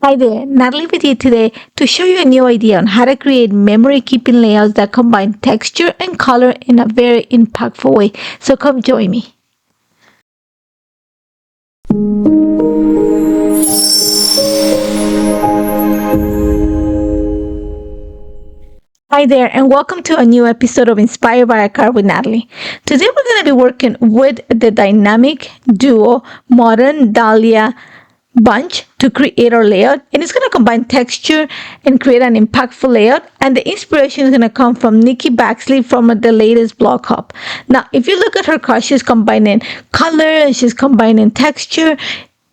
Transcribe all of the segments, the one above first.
Hi there, Natalie with you today to show you a new idea on how to create memory keeping layouts that combine texture and color in a very impactful way. So come join me. Hi there, and welcome to a new episode of Inspired by a Card with Natalie. Today we're going to be working with the dynamic duo Modern Dahlia bunch to create our layout, and it's going to combine texture and create an impactful layout. And the inspiration is going to come from Nikki Baxley from the latest blog hop. Now if you look at her card, she's combining color and she's combining texture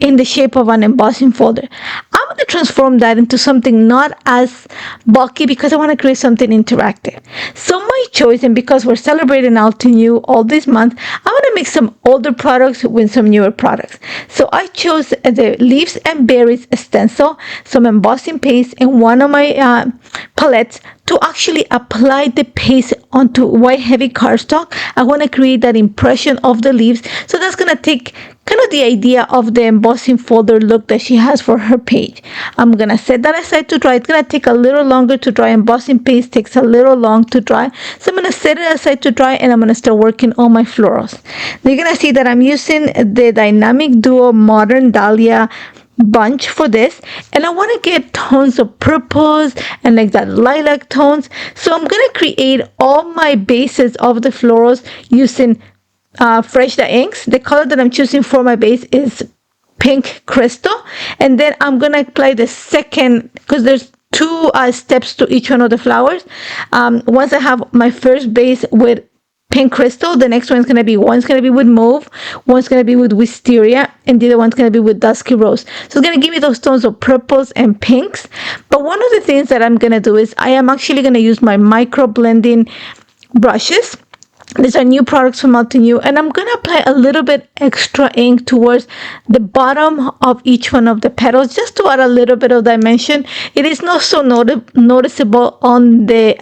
in the shape of an embossing folder. I'm going to transform that into something not as bulky because I want to create something interactive. So my choice, and because we're celebrating out to new all this month, I'm going to mix some older products with some newer products. So I chose the Leaves and Berries stencil, some embossing paste, and one of my palettes to actually apply the paste onto white heavy cardstock. I want to create that impression of the leaves. So that's going to take kind of the idea of the embossing folder look that she has for her page. I'm going to set that aside to dry. It's going to take a little longer to dry. Embossing paste takes a little long to dry. So I'm going to set it aside to dry, and I'm going to start working on my florals. Now you're going to see that I'm using the Dynamic Duo Modern Dahlia bunch for this, and I want to get tones of purples and like that lilac tones. So I'm going to create all my bases of the florals using Fresh Dye Inks. The color that I'm choosing for my base is Pink Crystal, and then I'm going to apply the second, because there's two steps to each one of the flowers. Once I have my first base with Pink Crystal, the next one's going to be with Mauve, one's going to be with Wisteria, and the other one's going to be with Dusky Rose. So it's going to give me those tones of purples and pinks. But one of the things that I'm going to do is I am actually going to use my micro blending brushes. These are new products from Altenew, and I'm going to apply a little bit extra ink towards the bottom of each one of the petals, just to add a little bit of dimension. It is not so noticeable on the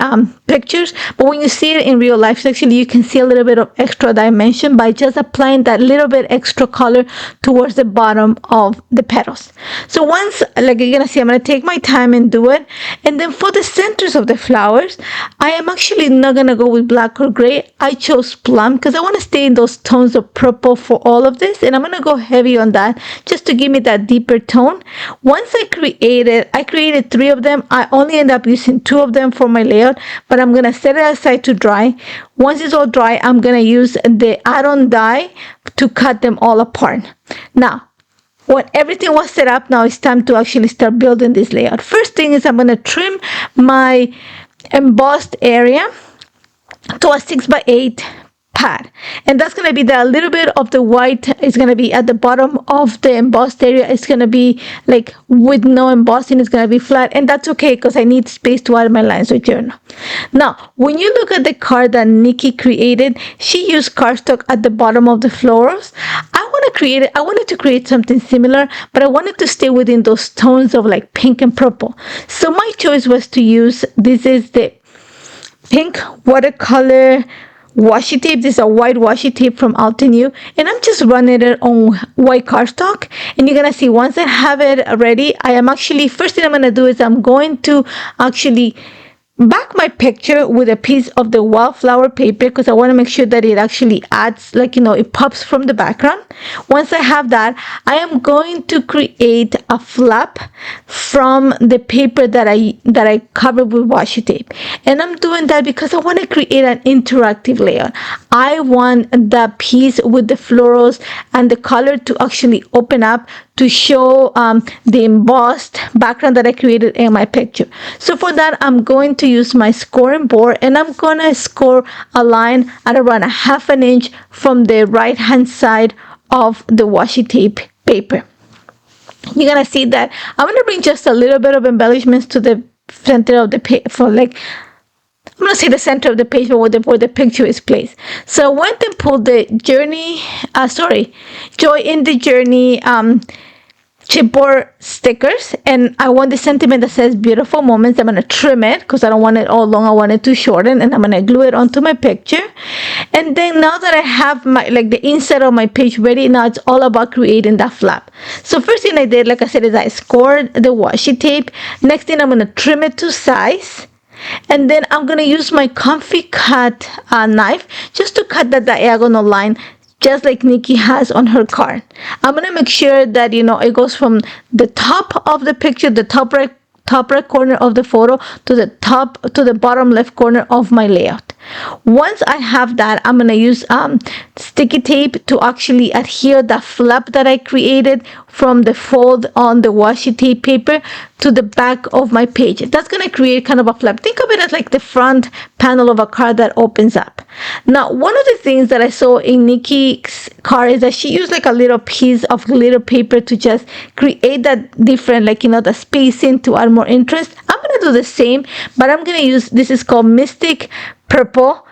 pictures, but when you see it in real life, actually you can see a little bit of extra dimension by just applying that little bit extra color towards the bottom of the petals. So once, like you're going to see, I'm going to take my time and do it. And then for the centers of the flowers, I am actually not going to go with black or gray. I chose plum because I want to stay in those tones of purple for all of this, and I'm going to go heavy on that just to give me that deeper tone. Once I created 3 of them. I only end up using 2 of them for my layout, but I'm going to set it aside to dry. Once it's all dry, I'm going to use the add-on die to cut them all apart. Now when everything was set up, now it's time to actually start building this layout. First thing is I'm going to trim my embossed area to a 6x8 pad, and that's going to be that little bit of the white is going to be at the bottom of the embossed area. It's going to be like with no embossing. It's going to be flat, and that's okay because I need space to add my lines of journal. Now when you look at the card that Nikki created, she used cardstock at the bottom of the florals. I wanted to create something similar, but I wanted to stay within those tones of like pink and purple. So my choice was to use, this is the pink watercolor washi tape. This is a white washi tape from Altenew, and I'm just running it on white cardstock. And you're gonna see once I have it ready, I am actually, first thing I'm gonna do is I'm going to actually back my picture with a piece of the wildflower paper, because I want to make sure that it actually adds, like, it pops from the background. Once I have that, I am going to create a flap from the paper that I covered with washi tape, and I'm doing that because I want to create an interactive layout. I want that piece with the florals and the color to actually open up to show the embossed background that I created in my picture. So for that, I'm going to use my scoring board, and I'm gonna score a line at around 1/2 inch from the right hand side of the washi tape paper. You're gonna see that I'm gonna bring just a little bit of embellishments to the center of the page, for like, I'm going to say the center of the page, but where the picture is placed. So I went and pulled the Joy in the Journey chipboard stickers, and I want the sentiment that says beautiful moments. I'm going to trim it because I don't want it all long. I want it to shorten, and I'm going to glue it onto my picture. And then now that I have my the inside of my page ready, now it's all about creating that flap. So first thing I did, like I said, is I scored the washi tape. Next thing, I'm going to trim it to size. And then I'm going to use my comfy cut knife just to cut the diagonal line, just like Nikki has on her card. I'm going to make sure that, it goes from the top of the picture, the top right corner of the photo, to the bottom left corner of my layout. Once I have that, I'm going to use sticky tape to actually adhere the flap that I created from the fold on the washi tape paper to the back of my page. That's going to create kind of a flap. Think of it as like the front panel of a card that opens up. Now, one of the things that I saw in Nikki's card is that she used like a little piece of glitter paper to just create that different, the spacing to add more interest. I'm going to do the same, but I'm going to use, this is called Mystic Purple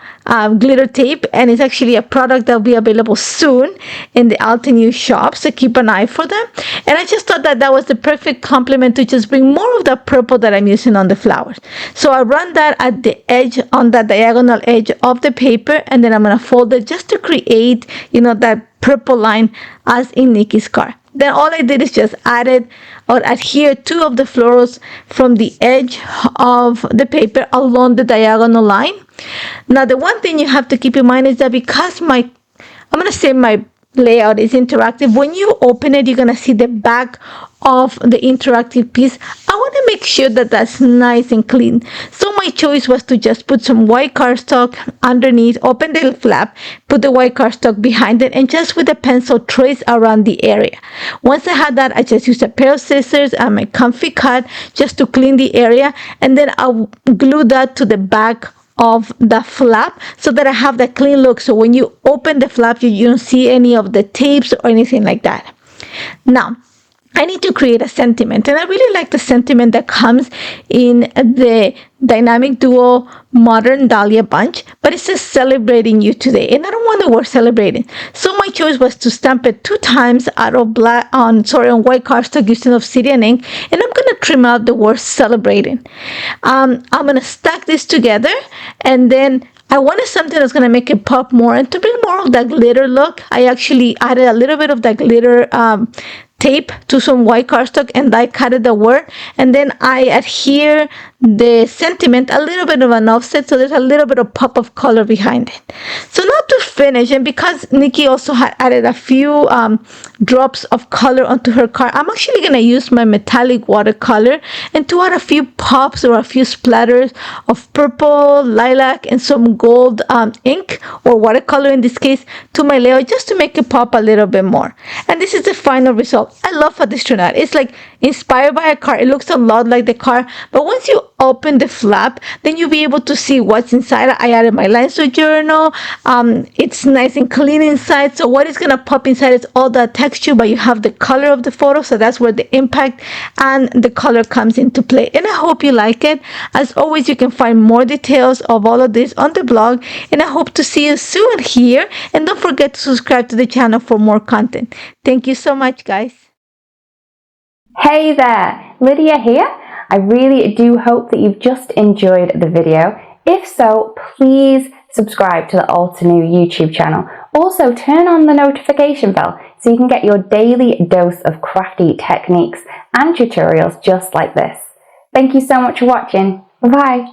glitter tape, and it's actually a product that will be available soon in the Altenew shop, so keep an eye for them. And I just thought that was the perfect complement to just bring more of the purple that I'm using on the flowers. So I run that at the edge, on the diagonal edge of the paper, and then I'm going to fold it just to create that purple line as in Nikki's card. Then all I did is just added or adhere two of the florals from the edge of the paper along the diagonal line. Now, the one thing you have to keep in mind is that because my layout is interactive, when you open it, you're going to see the back of the interactive piece. I want to make sure that that's nice and clean. So my choice was to just put some white cardstock underneath, open the flap, put the white cardstock behind it, and just with a pencil trace around the area. Once I had that, I just used a pair of scissors and my comfy cut just to clean the area, and then I'll glue that to the back of the flap so that I have that clean look. So when you open the flap, you don't see any of the tapes or anything like that. Now, I need to create a sentiment, and I really like the sentiment that comes in the Dynamic Duo Modern Dahlia bunch, but it says celebrating you today, and I don't want the word celebrating. So my choice was to stamp it 2 times out of on white cardstock using Obsidian ink, and I'm going to trim out the word celebrating. I'm going to stack this together, and then I wanted something that's going to make it pop more, and to bring more of that glitter look, I actually added a little bit of that glitter tape to some white cardstock, and I cutted the word, and then I adhere the sentiment a little bit of an offset, so there's a little bit of pop of color behind it. So now to finish, and because Nikki also had added a few drops of color onto her card, I'm actually going to use my metallic watercolor and to add a few pops or a few splatters of purple, lilac, and some gold ink or watercolor in this case to my layout, just to make it pop a little bit more. And this is the final result. I love how this turned out. It's like inspired by a card. It looks a lot like the card, but once you open the flap, then you'll be able to see what's inside. I added my lines to journal. It's nice and clean inside, so what is going to pop inside is all the texture, but you have the color of the photo, so that's where the impact and the color comes into play. And I hope you like it. As always, you can find more details of all of this on the blog, and I hope to see you soon here, and don't forget to subscribe to the channel for more content. Thank you so much, guys. Hey there, Lydia here. I really do hope that you've just enjoyed the video. If so, please subscribe to the Altenew YouTube channel. Also, turn on the notification bell so you can get your daily dose of crafty techniques and tutorials just like this. Thank you so much for watching. Bye-bye.